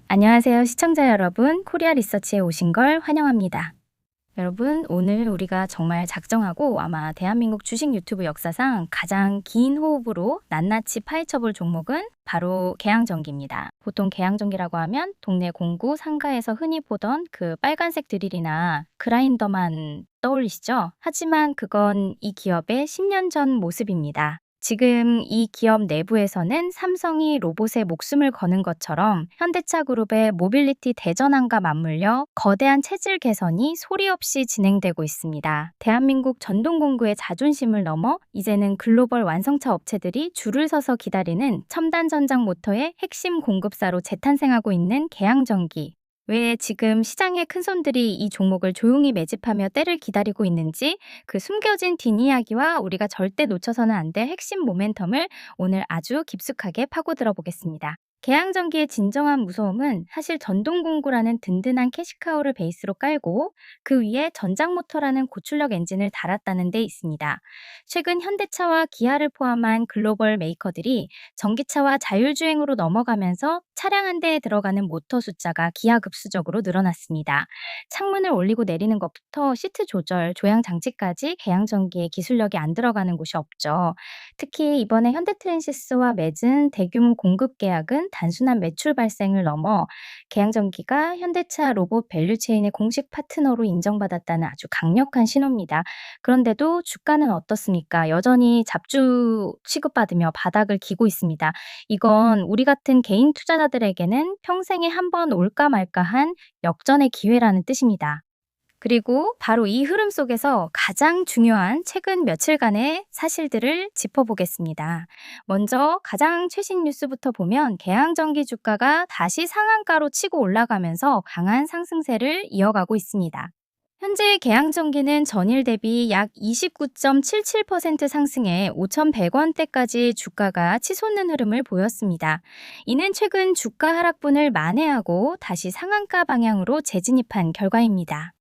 안녕하세요, 시청자 여러분. 코리아 리서치에 오신 걸 환영합니다. 여러분, 오늘 우리가 정말 작정하고 아마 대한민국 주식 유튜브 역사상 가장 긴 호흡으로 낱낱이 파헤쳐볼 종목은 바로 개항전기입니다. 보통 개항전기라고 하면 동네 공구 상가에서 흔히 보던 그 빨간색 드릴이나 그라인더만 떠올리시죠? 하지만 그건 이 기업의 10년 전 모습입니다. 지금 이 기업 내부에서는 삼성이 로봇에 목숨을 거는 것처럼 현대차 그룹의 모빌리티 대전환과 맞물려 거대한 체질 개선이 소리 없이 진행되고 있습니다. 대한민국 전동공구의 자존심을 넘어 이제는 글로벌 완성차 업체들이 줄을 서서 기다리는 첨단 전장 모터의 핵심 공급사로 재탄생하고 있는 개항전기. 왜 지금 시장의 큰손들이 이 종목을 조용히 매집하며 때를 기다리고 있는지 그 숨겨진 뒷이야기와 우리가 절대 놓쳐서는 안 될 핵심 모멘텀을 오늘 아주 깊숙하게 파고들어 보겠습니다. 개항전기의 진정한 무서움은 사실 전동공구라는 든든한 캐시카우를 베이스로 깔고 그 위에 전장모터라는 고출력 엔진을 달았다는 데 있습니다. 최근 현대차와 기아를 포함한 글로벌 메이커들이 전기차와 자율주행으로 넘어가면서 차량 한 대에 들어가는 모터 숫자가 기하급수적으로 늘어났습니다. 창문을 올리고 내리는 것부터 시트 조절, 조향 장치까지 개항전기에 기술력이 안 들어가는 곳이 없죠. 특히 이번에 현대트랜시스와 맺은 대규모 공급 계약은 단순한 매출 발생을 넘어 개항전기가 현대차 로봇 밸류체인의 공식 파트너로 인정받았다는 아주 강력한 신호입니다. 그런데도 주가는 어떻습니까? 여전히 잡주 취급받으며 바닥을 기고 있습니다. 이건 우리 같은 개인 투자자들에게는 평생에 한 번 올까 말까한 역전의 기회라는 뜻입니다. 그리고 바로 이 흐름 속에서 가장 중요한 최근 며칠간의 사실들을 짚어보겠습니다. 먼저 가장 최신 뉴스부터 보면 개항전기 주가가 다시 상한가로 치고 올라가면서 강한 상승세를 이어가고 있습니다. 현재 개항전기는 전일 대비 약 29.77% 상승해 5,100원대까지 주가가 치솟는 흐름을 보였습니다. 이는 최근 주가 하락분을 만회하고 다시 상한가 방향으로 재진입한 결과입니다.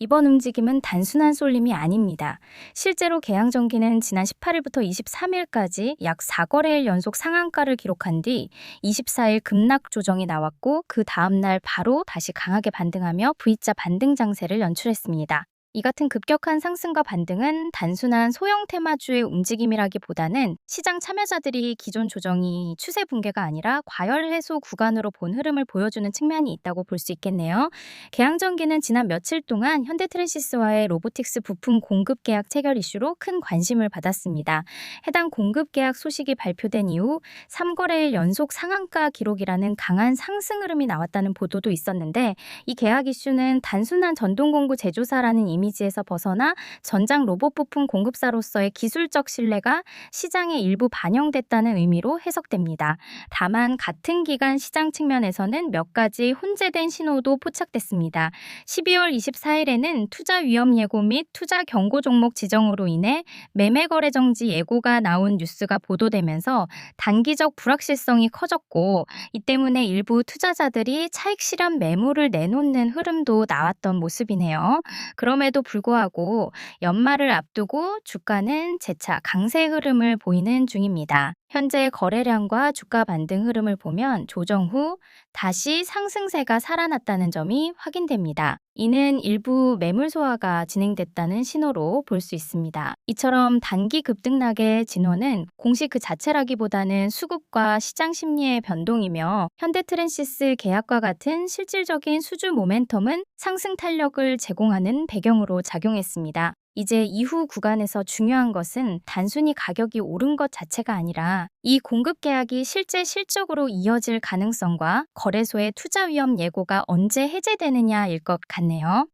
이번 움직임은 단순한 쏠림이 아닙니다. 실제로 개항전기는 지난 18일부터 23일까지 약 4거래일 연속 상한가를 기록한 뒤 24일 급락 조정이 나왔고 그 다음날 바로 다시 강하게 반등하며 V자 반등 장세를 연출했습니다. 이 같은 급격한 상승과 반등은 단순한 소형 테마주의 움직임이라기보다는 시장 참여자들이 기존 조정이 추세 붕괴가 아니라 과열 해소 구간으로 본 흐름을 보여주는 측면이 있다고 볼 수 있겠네요. 개항전기는 지난 며칠 동안 현대트랜시스와의 로보틱스 부품 공급 계약 체결 이슈로 큰 관심을 받았습니다. 해당 공급 계약 소식이 발표된 이후 3거래일 연속 상한가 기록이라는 강한 상승 흐름이 나왔다는 보도도 있었는데 이 계약 이슈는 단순한 전동공구 제조사라는 이미지에서 벗어나 전장 로봇 부품 공급사로서의 기술적 신뢰가 시장에 일부 반영됐다는 의미로 해석됩니다. 다만 같은 기간 시장 측면에서는 몇 가지 혼재된 신호도 포착됐습니다. 12월 24일에는 투자 위험 예고 및 투자 경고 종목 지정으로 인해 매매 거래 정지 예고가 나온 뉴스가 보도되면서 단기적 불확실성이 커졌고 이 때문에 일부 투자자들이 차익 실현 매물을 내놓는 흐름도 나왔던 모습이네요. 그럼에도 불구하고 연말을 앞두고 주가는 재차 강세 흐름을 보이는 중입니다. 현재 거래량과 주가 반등 흐름을 보면 조정 후 다시 상승세가 살아났다는 점이 확인됩니다. 이는 일부 매물 소화가 진행됐다는 신호로 볼 수 있습니다. 이처럼 단기 급등락의 진원은 공식 그 자체라기보다는 수급과 시장 심리의 변동이며 현대트랜시스 계약과 같은 실질적인 수주 모멘텀은 상승 탄력을 제공하는 배경으로 작용했습니다. 이제 이후 구간에서 중요한 것은 단순히 가격이 오른 것 자체가 아니라 이 공급 계약이 실제 실적으로 이어질 가능성과 거래소의 투자 위험 예고가 언제 해제되느냐일 것 같네요.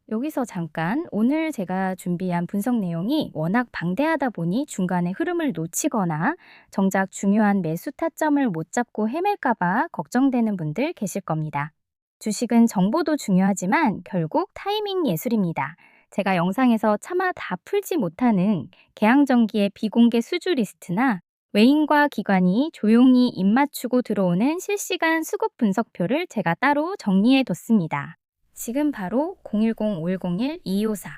여기서 잠깐 오늘 제가 준비한 분석 내용이 워낙 방대하다 보니 중간에 흐름을 놓치거나 정작 중요한 매수 타점을 못 잡고 헤맬까봐 걱정되는 분들 계실 겁니다. 주식은 정보도 중요하지만 결국 타이밍 예술입니다. 제가 영상에서 차마 다 풀지 못하는 개항전기의 비공개 수주 리스트나 외인과 기관이 조용히 입맞추고 들어오는 실시간 수급 분석표를 제가 따로 정리해 뒀습니다. 지금 바로 010-5101-2254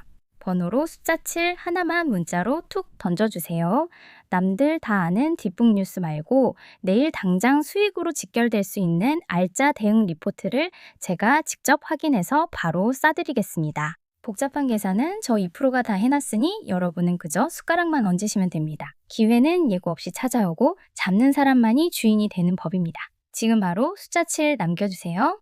번호로 숫자 7 하나만 문자로 툭 던져주세요. 남들 다 아는 뒷북 뉴스 말고 내일 당장 수익으로 직결될 수 있는 알짜 대응 리포트를 제가 직접 확인해서 바로 싸드리겠습니다. 복잡한 계산은 저 2%가 다 해놨으니 여러분은 그저 숟가락만 얹으시면 됩니다. 기회는 예고 없이 찾아오고 잡는 사람만이 주인이 되는 법입니다. 지금 바로 숫자 7 남겨주세요.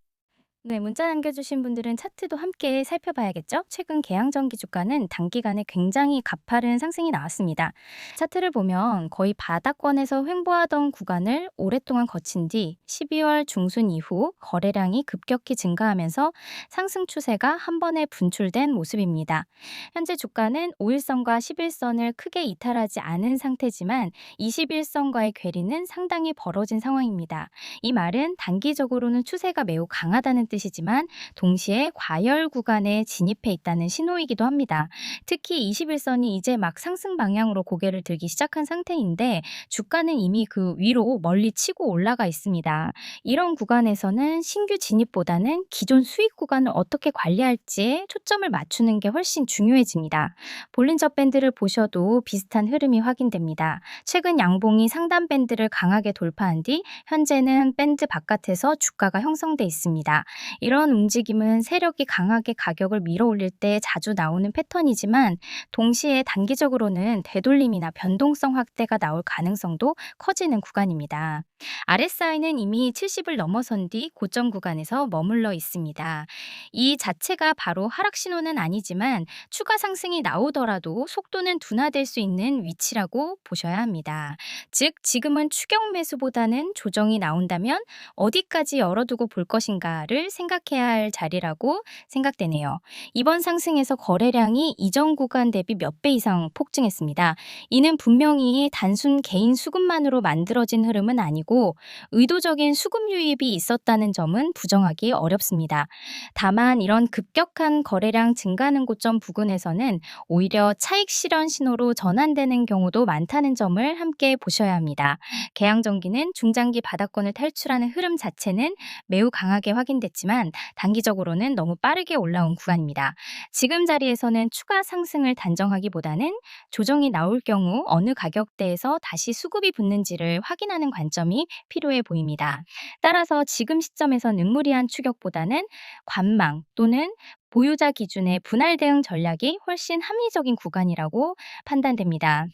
네, 문자 남겨주신 분들은 차트도 함께 살펴봐야겠죠? 최근 계양전기 주가는 단기간에 굉장히 가파른 상승이 나왔습니다. 차트를 보면 거의 바닥권에서 횡보하던 구간을 오랫동안 거친 뒤 12월 중순 이후 거래량이 급격히 증가하면서 상승 추세가 한 번에 분출된 모습입니다. 현재 주가는 5일선과 11선을 크게 이탈하지 않은 상태지만 21선과의 괴리는 상당히 벌어진 상황입니다. 이 말은 단기적으로는 추세가 매우 강하다는 뜻이지만 동시에 과열 구간에 진입해 있다는 신호이기도 합니다. 특히 21선이 이제 막 상승 방향으로 고개를 들기 시작한 상태인데 주가는 이미 그 위로 멀리 치고 올라가 있습니다. 이런 구간에서는 신규 진입보다는 기존 수익 구간을 어떻게 관리할지에 초점을 맞추는 게 훨씬 중요해집니다. 볼린저 밴드를 보셔도 비슷한 흐름이 확인됩니다. 최근 양봉이 상단 밴드를 강하게 돌파한 뒤 현재는 밴드 바깥에서 주가가 형성돼 있습니다. 이런 움직임은 세력이 강하게 가격을 밀어올릴 때 자주 나오는 패턴이지만 동시에 단기적으로는 되돌림이나 변동성 확대가 나올 가능성도 커지는 구간입니다. RSI는 이미 70을 넘어선 뒤 고점 구간에서 머물러 있습니다. 이 자체가 바로 하락 신호는 아니지만 추가 상승이 나오더라도 속도는 둔화될 수 있는 위치라고 보셔야 합니다. 즉 지금은 추격 매수보다는 조정이 나온다면 어디까지 열어두고 볼 것인가를 생각해야 할 자리라고 생각되네요. 이번 상승에서 거래량이 이전 구간 대비 몇 배 이상 폭증했습니다. 이는 분명히 단순 개인 수급만으로 만들어진 흐름은 아니고 의도적인 수급 유입이 있었다는 점은 부정하기 어렵습니다. 다만 이런 급격한 거래량 증가하는 고점 부근에서는 오히려 차익 실현 신호로 전환되는 경우도 많다는 점을 함께 보셔야 합니다. 계양전기는 중장기 바닥권을 탈출하는 흐름 자체는 매우 강하게 확인됐지만 단기적으로는 너무 빠르게 올라온 구간입니다. 지금 자리에서는 추가 상승을 단정하기보다는 조정이 나올 경우 어느 가격대에서 다시 수급이 붙는지를 확인하는 관점이 필요해 보입니다. 따라서 지금 시점에서는 무리한 추격보다는 관망 또는 보유자 기준의 분할 대응 전략이 훨씬 합리적인 구간이라고 판단됩니다.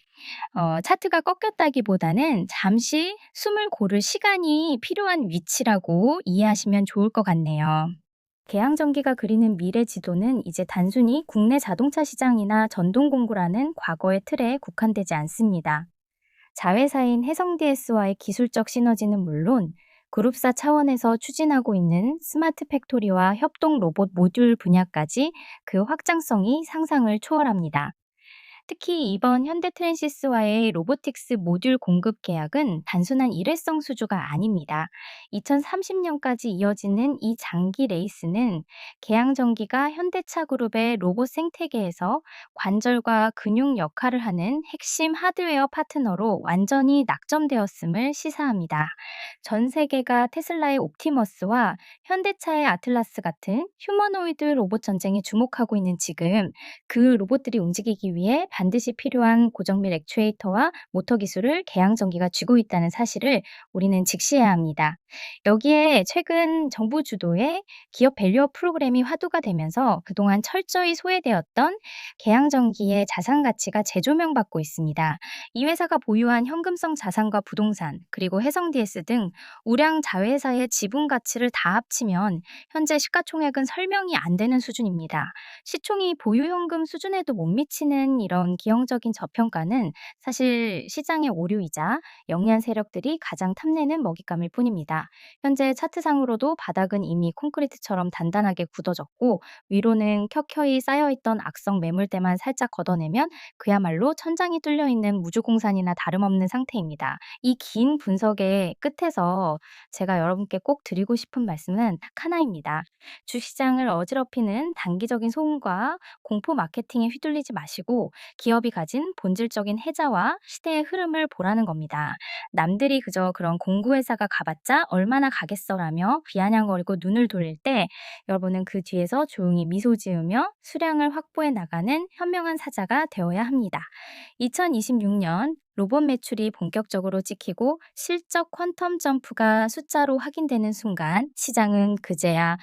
차트가 꺾였다기보다는 잠시 숨을 고를 시간이 필요한 위치라고 이해하시면 좋을 것 같네요. 계양전기가 그리는 미래 지도는 이제 단순히 국내 자동차 시장이나 전동 공구라는 과거의 틀에 국한되지 않습니다. 자회사인 해성DS와의 기술적 시너지는 물론 그룹사 차원에서 추진하고 있는 스마트 팩토리와 협동 로봇 모듈 분야까지 그 확장성이 상상을 초월합니다. 특히 이번 현대트랜시스와의 로보틱스 모듈 공급 계약은 단순한 일회성 수주가 아닙니다. 2030년까지 이어지는 이 장기 레이스는 계양전기가 현대차 그룹의 로봇 생태계에서 관절과 근육 역할을 하는 핵심 하드웨어 파트너로 완전히 낙점되었음을 시사합니다. 전 세계가 테슬라의 옵티머스와 현대차의 아틀라스 같은 휴머노이드 로봇 전쟁에 주목하고 있는 지금 그 로봇들이 움직이기 위해 반드시 필요한 고정밀 액추에이터와 모터 기술을 계양전기가 쥐고 있다는 사실을 우리는 직시해야 합니다. 여기에 최근 정부 주도의 기업 밸류업 프로그램이 화두가 되면서 그동안 철저히 소외되었던 계양전기의 자산 가치가 재조명받고 있습니다. 이 회사가 보유한 현금성 자산과 부동산 그리고 해성DS 등 우량 자회사의 지분 가치를 다 합치면 현재 시가총액은 설명이 안 되는 수준입니다. 시총이 보유 현금 수준에도 못 미치는 이런 기형적인 저평가는 사실 시장의 오류이자 영리한 세력들이 가장 탐내는 먹잇감일 뿐입니다. 현재 차트상으로도 바닥은 이미 콘크리트처럼 단단하게 굳어졌고 위로는 켜켜이 쌓여있던 악성 매물대만 살짝 걷어내면 그야말로 천장이 뚫려있는 무주공산이나 다름없는 상태입니다. 이 긴 분석의 끝에서 제가 여러분께 꼭 드리고 싶은 말씀은 딱 하나입니다. 주시장을 어지럽히는 단기적인 소음과 공포 마케팅에 휘둘리지 마시고 기업이 가진 본질적인 혜자와 시대의 흐름을 보라는 겁니다. 남들이 그저 그런 공구회사가 가봤자 얼마나 가겠어라며 비아냥거리고 눈을 돌릴 때 여러분은 그 뒤에서 조용히 미소 지으며 수량을 확보해 나가는 현명한 사자가 되어야 합니다. 2026년 로봇 매출이 본격적으로 찍히고 실적 퀀텀 점프가 숫자로 확인되는 순간 시장은 그제야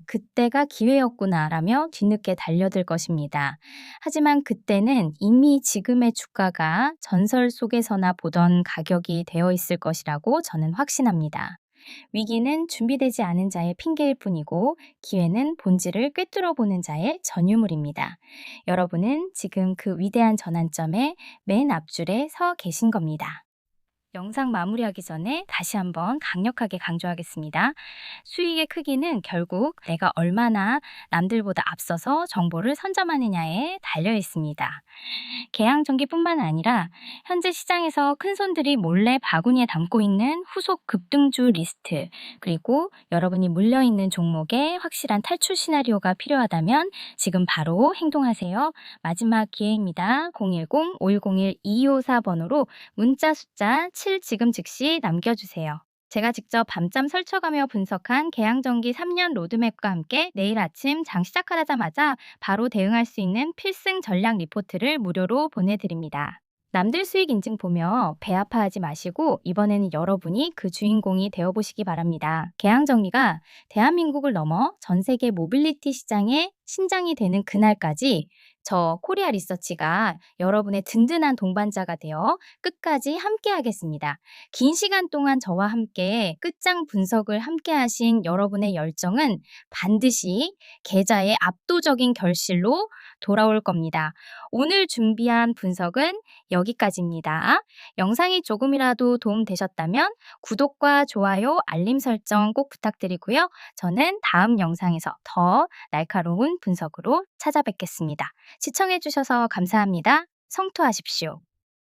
그때가 기회였구나 라며 뒤늦게 달려들 것입니다. 하지만 그때는 이미 지금의 주가가 전설 속에서나 보던 가격이 되어 있을 것이라고 저는 확신합니다. 위기는 준비되지 않은 자의 핑계일 뿐이고 기회는 본질을 꿰뚫어 보는 자의 전유물입니다. 여러분은 지금 그 위대한 전환점의 맨 앞줄에 서 계신 겁니다. 영상 마무리하기 전에 다시 한번 강력하게 강조하겠습니다. 수익의 크기는 결국 내가 얼마나 남들보다 앞서서 정보를 선점하느냐에 달려 있습니다. 개항전기뿐만 아니라 현재 시장에서 큰손들이 몰래 바구니에 담고 있는 후속 급등주 리스트, 그리고 여러분이 물려있는 종목에 확실한 탈출 시나리오가 필요하다면 지금 바로 행동하세요. 마지막 기회입니다. 010-5101-2254번으로 문자 숫자 7 지금 즉시 남겨주세요. 제가 직접 밤잠 설쳐가며 분석한 개항전기 3년 로드맵과 함께 내일 아침 장 시작하자마자 바로 대응할 수 있는 필승 전략 리포트를 무료로 보내드립니다. 남들 수익 인증 보며 배 아파하지 마시고 이번에는 여러분이 그 주인공이 되어보시기 바랍니다. 개항정리가 대한민국을 넘어 전 세계 모빌리티 시장의 신장이 되는 그날까지 저 코리아 리서치가 여러분의 든든한 동반자가 되어 끝까지 함께 하겠습니다. 긴 시간 동안 저와 함께 끝장 분석을 함께 하신 여러분의 열정은 반드시 계좌의 압도적인 결실로 돌아올 겁니다. 오늘 준비한 분석은 여기까지입니다. 영상이 조금이라도 도움되셨다면 구독과 좋아요, 알림 설정 꼭 부탁드리고요. 저는 다음 영상에서 더 날카로운 분석으로 찾아뵙겠습니다. 시청해주셔서 감사합니다. 성투하십시오.